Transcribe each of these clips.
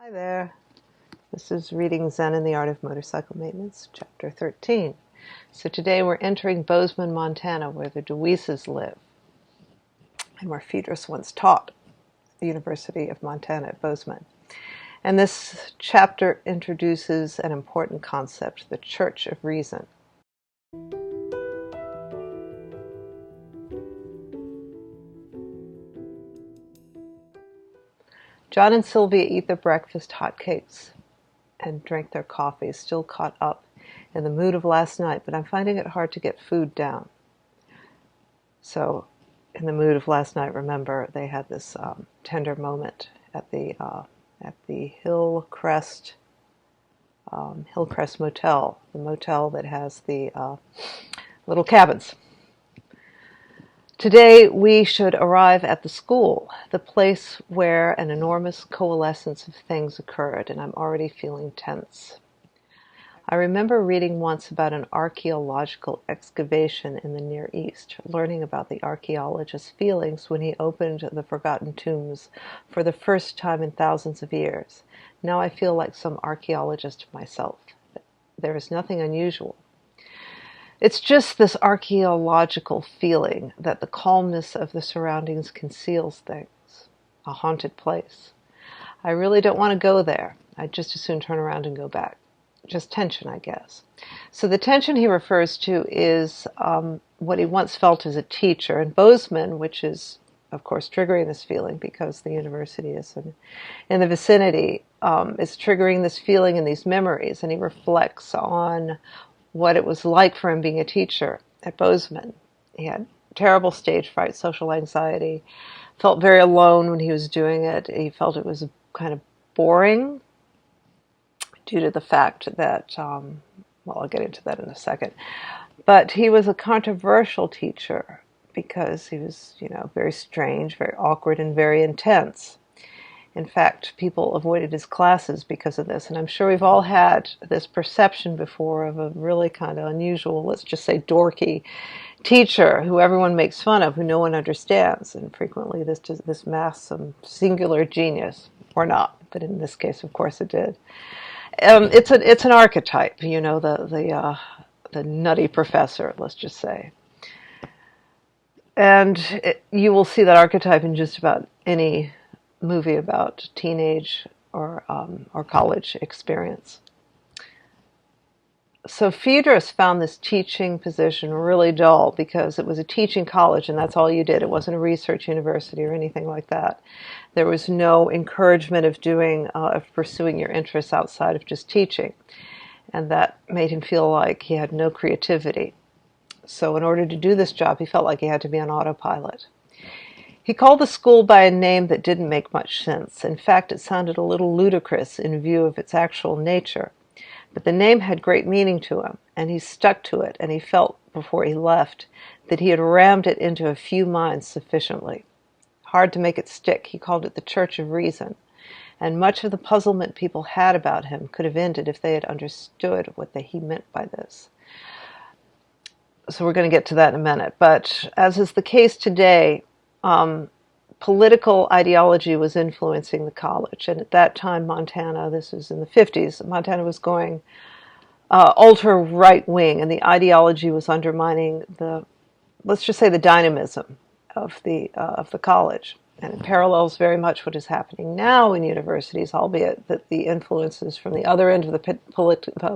Hi there. This is Reading Zen and the Art of Motorcycle Maintenance, Chapter 13. So today we're entering Bozeman, Montana, where the DeWeeses live, and where Phaedrus once taught at the University of Montana at Bozeman. And this chapter introduces an important concept, the Church of Reason. John and Sylvia eat their breakfast hotcakes and drink their coffee, still caught up in the mood of last night, but I'm finding it hard to get food down. So, in the mood of last night, remember, they had this tender moment at the Hillcrest Motel, the motel that has the little cabins. Today we should arrive at the school, the place where an enormous coalescence of things occurred, and I'm already feeling tense. I remember reading once about an archaeological excavation in the Near East, learning about the archaeologist's feelings when he opened the forgotten tombs for the first time in thousands of years. Now I feel like some archaeologist myself. There is nothing unusual. It's just this archaeological feeling that the calmness of the surroundings conceals things, a haunted place. I really don't want to go there. I'd just as soon turn around and go back. Just tension, I guess. So the tension he refers to is what he once felt as a teacher. And Bozeman, which is, of course, triggering this feeling because the university is in the vicinity, is triggering this feeling and these memories. And he reflects on what it was like for him being a teacher at Bozeman. He had terrible stage fright, social anxiety, felt very alone when he was doing it. He felt it was kind of boring due to the fact that, well, I'll get into that in a second. But he was a controversial teacher because he was, very strange, very awkward, and very intense. In fact, people avoided his classes because of this, and I'm sure we've all had this perception before of a really kind of unusual, let's just say dorky teacher who everyone makes fun of, who no one understands, and frequently this masks some singular genius, or not, but in this case, of course, it did. It's an archetype, the nutty professor, let's just say. And you will see that archetype in just about any movie about teenage or college experience. So Phaedrus found this teaching position really dull because it was a teaching college and that's all you did. It wasn't a research university or anything like that. There was no encouragement of pursuing your interests outside of just teaching. And that made him feel like he had no creativity. So in order to do this job, he felt like he had to be on autopilot. He called the school by a name that didn't make much sense. In fact, it sounded a little ludicrous in view of its actual nature. But the name had great meaning to him, and he stuck to it, and he felt before he left that he had rammed it into a few minds sufficiently. Hard to make it stick, he called it the Church of Reason, and much of the puzzlement people had about him could have ended if they had understood what he meant by this. So we're going to get to that in a minute. But as is the case today, political ideology was influencing the college. And at that time, Montana, this was in the 50s, Montana was going ultra right wing, and the ideology was undermining let's just say the dynamism of the college. And it parallels very much what is happening now in universities, albeit that the influences from the other end of the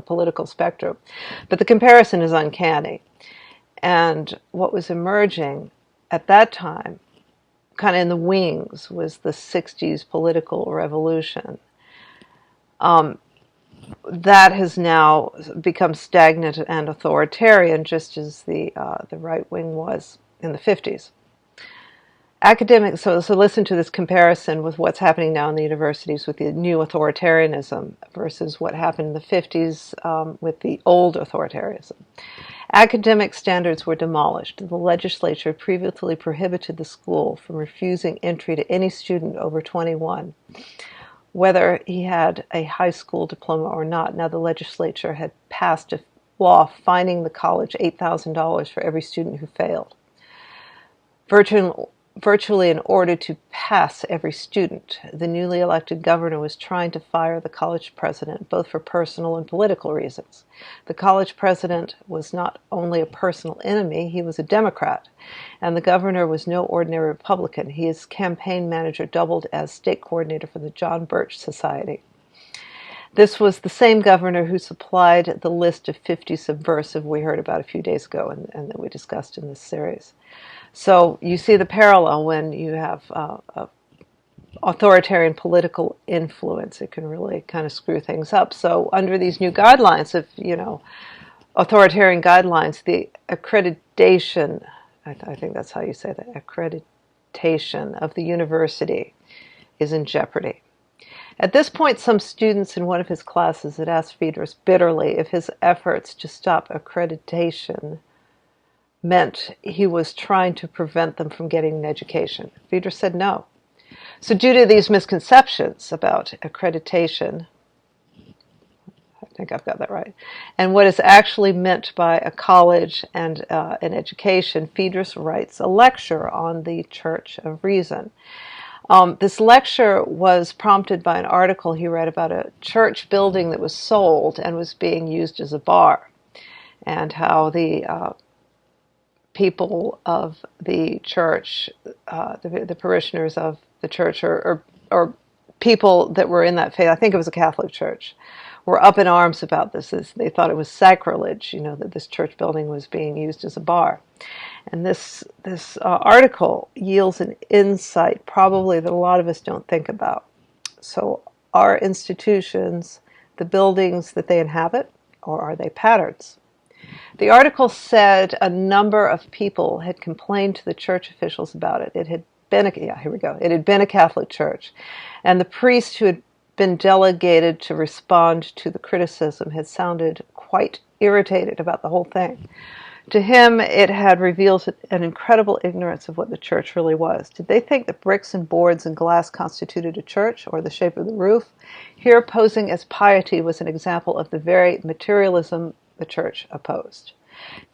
political spectrum. But the comparison is uncanny. And what was emerging at that time, kind of in the wings, was the 60s political revolution. That has now become stagnant and authoritarian, just as the right wing was in the 50s. Academics, so listen to this comparison with what's happening now in the universities with the new authoritarianism versus what happened in the 50s with the old authoritarianism. Academic standards were demolished. The legislature previously prohibited the school from refusing entry to any student over 21, whether he had a high school diploma or not. Now the legislature had passed a law fining the college $8,000 for every student who failed. virtually in order to pass every student. The newly elected governor was trying to fire the college president, both for personal and political reasons. The college president was not only a personal enemy, he was a Democrat, and the governor was no ordinary Republican. His campaign manager doubled as state coordinator for the John Birch Society. This was the same governor who supplied the list of 50 subversive we heard about a few days ago and that we discussed in this series. So you see the parallel when you have authoritarian political influence. It can really kind of screw things up. So under these new guidelines of, authoritarian guidelines, the accreditation, I think that's how you say that, accreditation of the university is in jeopardy. At this point, some students in one of his classes had asked Phaedrus bitterly if his efforts to stop accreditation meant he was trying to prevent them from getting an education. Phaedrus said no. So due to these misconceptions about accreditation, I think I've got that right, and what is actually meant by a college and an education, Phaedrus writes a lecture on the Church of Reason. This lecture was prompted by an article he read about a church building that was sold and was being used as a bar, and how the people of the church, the parishioners of the church, or people that were in that faith, I think it was a Catholic church, were up in arms about this. They thought it was sacrilege, that this church building was being used as a bar. And this article yields an insight probably that a lot of us don't think about. So are institutions the buildings that they inhabit, or are they patterns? The article said a number of people had complained to the church officials about it. It had been a Catholic church. And the priest who had been delegated to respond to the criticism had sounded quite irritated about the whole thing. To him, it had revealed an incredible ignorance of what the church really was. Did they think that bricks and boards and glass constituted a church, or the shape of the roof? Here, posing as piety was an example of the very materialism the church opposed.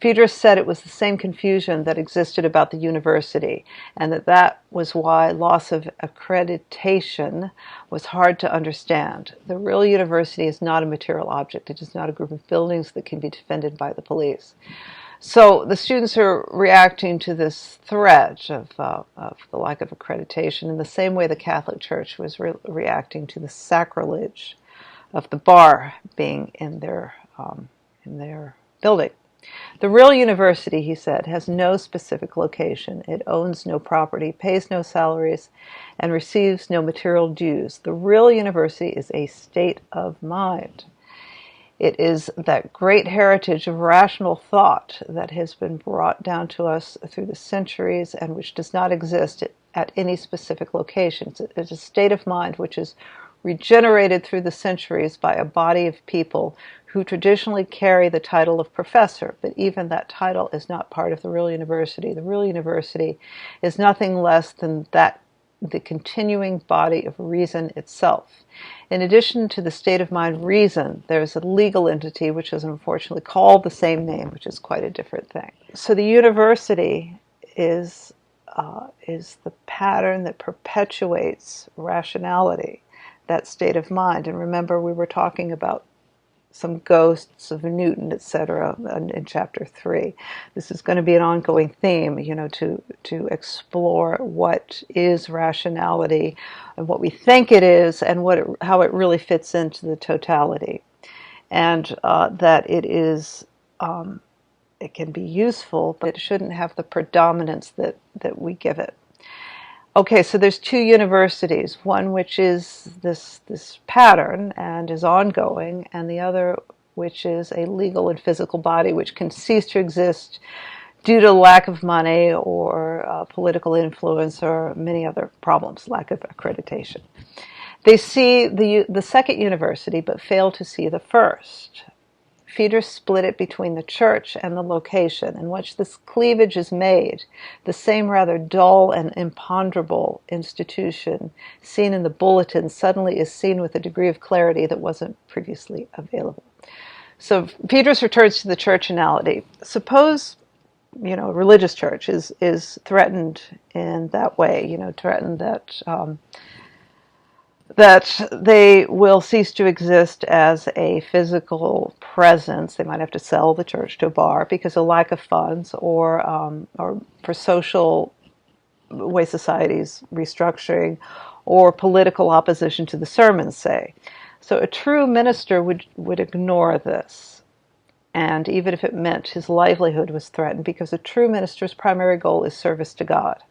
Phaedrus said it was the same confusion that existed about the university, and that was why loss of accreditation was hard to understand. The real university is not a material object. It is not a group of buildings that can be defended by the police. So the students are reacting to this threat of the lack of accreditation in the same way the Catholic Church was reacting to the sacrilege of the bar being in their building. The real university, he said, has no specific location. It owns no property, pays no salaries, and receives no material dues. The real university is a state of mind. It is that great heritage of rational thought that has been brought down to us through the centuries and which does not exist at any specific location. It's a state of mind which is regenerated through the centuries by a body of people who traditionally carry the title of professor, but even that title is not part of the real university. The real university is nothing less than the continuing body of reason itself. In addition to the state of mind reason, there's a legal entity which is unfortunately called the same name, which is quite a different thing. So the university is the pattern that perpetuates rationality, that state of mind. And remember, we were talking about some ghosts of Newton, etc., in chapter 3. This is going to be an ongoing theme, to explore what is rationality and what we think it is and how it really fits into the totality. And that it is, it can be useful, but it shouldn't have the predominance that we give it. Okay, so there's two universities, one which is this pattern and is ongoing, and the other which is a legal and physical body which can cease to exist due to lack of money or political influence or many other problems, lack of accreditation. They see the second university but fail to see the first. Phaedrus split it between the church and the location, in which this cleavage is made. The same rather dull and imponderable institution seen in the bulletin suddenly is seen with a degree of clarity that wasn't previously available. So Phaedrus returns to the church analogy. Suppose religious church is threatened in that way, threatened that they will cease to exist as a physical presence. They might have to sell the church to a bar because of lack of funds, or for social way societies restructuring, or political opposition to the sermons, say. So a true minister would ignore this, and even if it meant his livelihood was threatened, because a true minister's primary goal is service to God.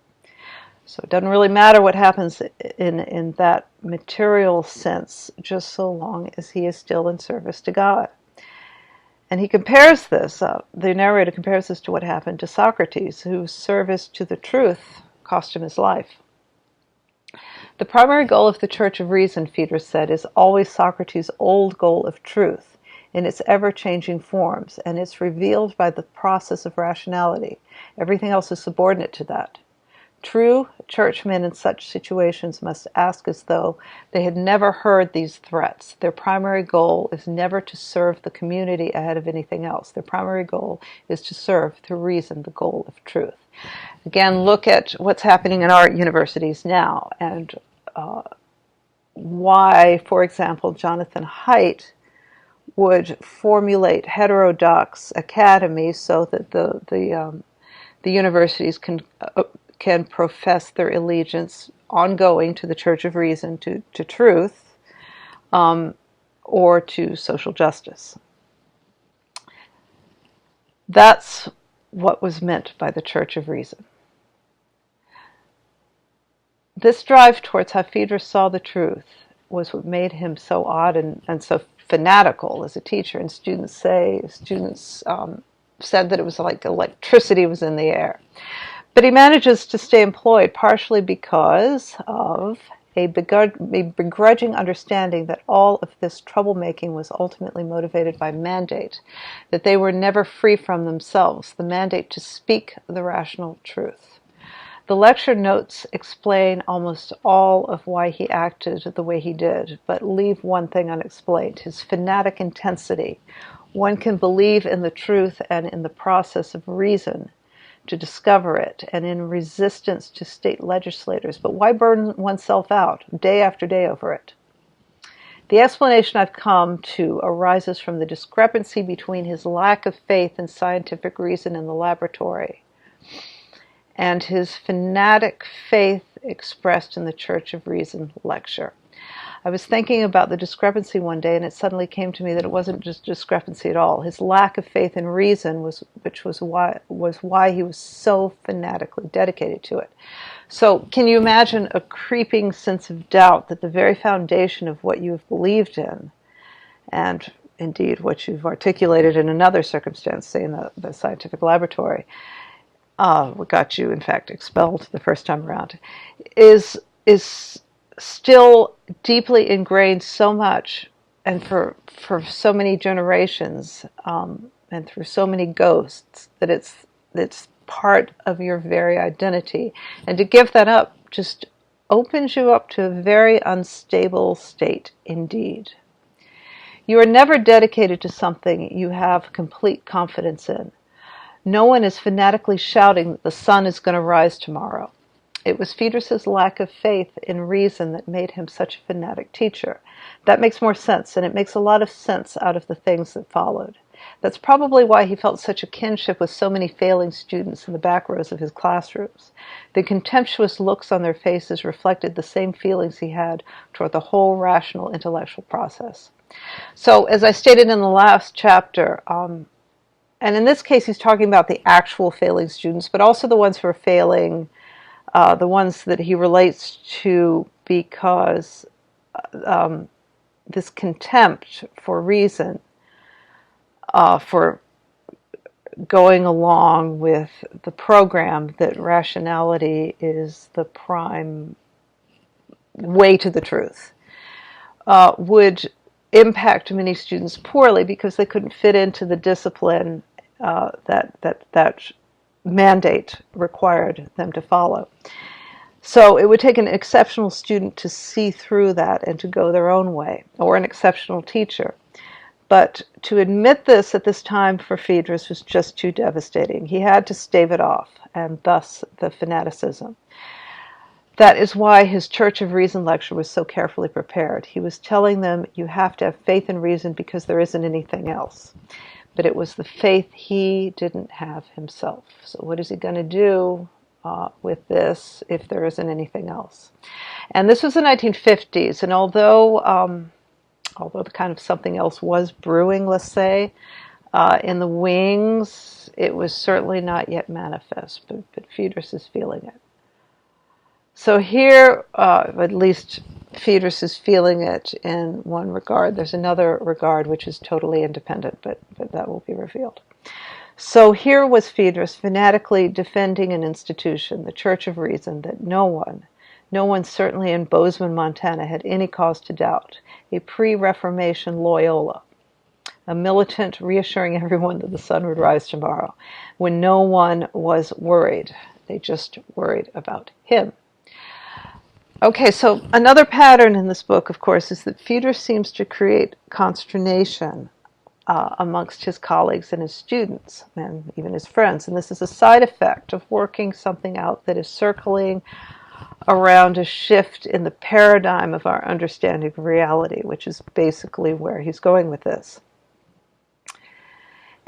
So it doesn't really matter what happens in that material sense, just so long as he is still in service to God. And he compares this, the narrator compares this to what happened to Socrates, whose service to the truth cost him his life. The primary goal of the Church of Reason, Phaedrus said, is always Socrates' old goal of truth in its ever-changing forms, and it's revealed by the process of rationality. Everything else is subordinate to that. True churchmen in such situations must ask as though they had never heard these threats. Their primary goal is never to serve the community ahead of anything else. Their primary goal is to serve through reason, the goal of truth. Again, look at what's happening in our universities now, and why, for example, Jonathan Haidt would formulate heterodox academies so that the universities can profess their allegiance ongoing to the Church of Reason, to truth, or to social justice. That's what was meant by the Church of Reason. This drive towards how Phaedrus saw the truth was what made him so odd and so fanatical as a teacher. And students said that it was like electricity was in the air. But he manages to stay employed partially because of a begrudging understanding that all of this troublemaking was ultimately motivated by mandate, that they were never free from themselves, the mandate to speak the rational truth. The lecture notes explain almost all of why he acted the way he did, but leave one thing unexplained: his fanatic intensity. One can believe in the truth and in the process of reason to discover it, and in resistance to state legislators, but why burn oneself out day after day over it? The explanation I've come to arises from the discrepancy between his lack of faith in scientific reason in the laboratory and his fanatic faith expressed in the Church of Reason lecture. I was thinking about the discrepancy one day, and it suddenly came to me that it wasn't just discrepancy at all. His lack of faith in reason was why he was so fanatically dedicated to it. So can you imagine a creeping sense of doubt that the very foundation of what you've believed in, and indeed what you've articulated in another circumstance, say in the scientific laboratory, what got you, in fact, expelled the first time around, is still deeply ingrained so much, and for so many generations, and through so many ghosts, that it's part of your very identity. And to give that up just opens you up to a very unstable state indeed. You are never dedicated to something you have complete confidence in. No one is fanatically shouting that the sun is going to rise tomorrow. It was Phaedrus's lack of faith in reason that made him such a fanatic teacher. That makes more sense, and it makes a lot of sense out of the things that followed. That's probably why he felt such a kinship with so many failing students in the back rows of his classrooms. The contemptuous looks on their faces reflected the same feelings he had toward the whole rational intellectual process. So, as I stated in the last chapter, and in this case he's talking about the actual failing students, but also the ones who are failing, the ones that he relates to because this contempt for reason, for going along with the program that rationality is the prime way to the truth, would impact many students poorly because they couldn't fit into the discipline that mandate required them to follow. So it would take an exceptional student to see through that and to go their own way, or an exceptional teacher. But to admit this at this time for Phaedrus was just too devastating. He had to stave it off, and thus the fanaticism. That is why his Church of Reason lecture was so carefully prepared. He was telling them, you have to have faith in reason because there isn't anything else. But it was the faith he didn't have himself. So what is he going to do with this if there isn't anything else? And this was the 1950s, and although the kind of something else was brewing, let's say, in the wings, it was certainly not yet manifest, but Phaedrus is feeling it. So here, at least Phaedrus is feeling it in one regard. There's another regard which is totally independent, but that will be revealed. So here was Phaedrus fanatically defending an institution, the Church of Reason, that no one certainly in Bozeman, Montana, had any cause to doubt. A pre-Reformation Loyola, a militant reassuring everyone that the sun would rise tomorrow, when no one was worried. They just worried about him. Okay, so another pattern in this book, of course, is that Phaedrus seems to create consternation amongst his colleagues and his students, and even his friends. And this is a side effect of working something out that is circling around a shift in the paradigm of our understanding of reality, which is basically where he's going with this.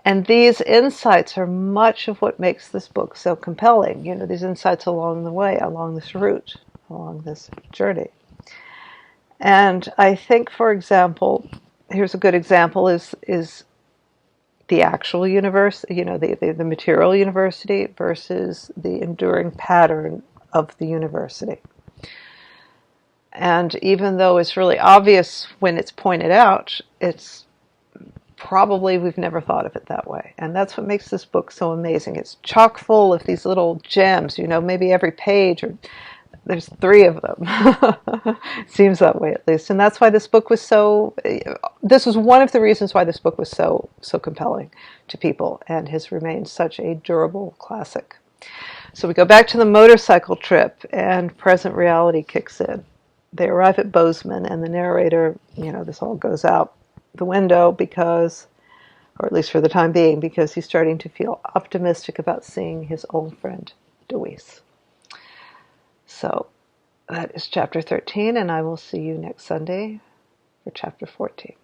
And these insights are much of what makes this book so compelling. You know, these insights along the way, along this route, along this journey. And I think, for example, here's a good example, is the actual universe, you know, the material university versus the enduring pattern of the university. And even though it's really obvious when it's pointed out, it's probably we've never thought of it that way. And that's what makes this book so amazing. It's chock full of these little gems, you know, maybe every page, or there's 3 of them. It seems that way, at least. And that's why this book was this was one of the reasons why this book was so compelling to people and has remained such a durable classic. So we go back to the motorcycle trip, and present reality kicks in. They arrive at Bozeman, and the narrator, you know, this all goes out the window because, or at least for the time being, because he's starting to feel optimistic about seeing his old friend, Deweese. So that is chapter 13, and I will see you next Sunday for chapter 14.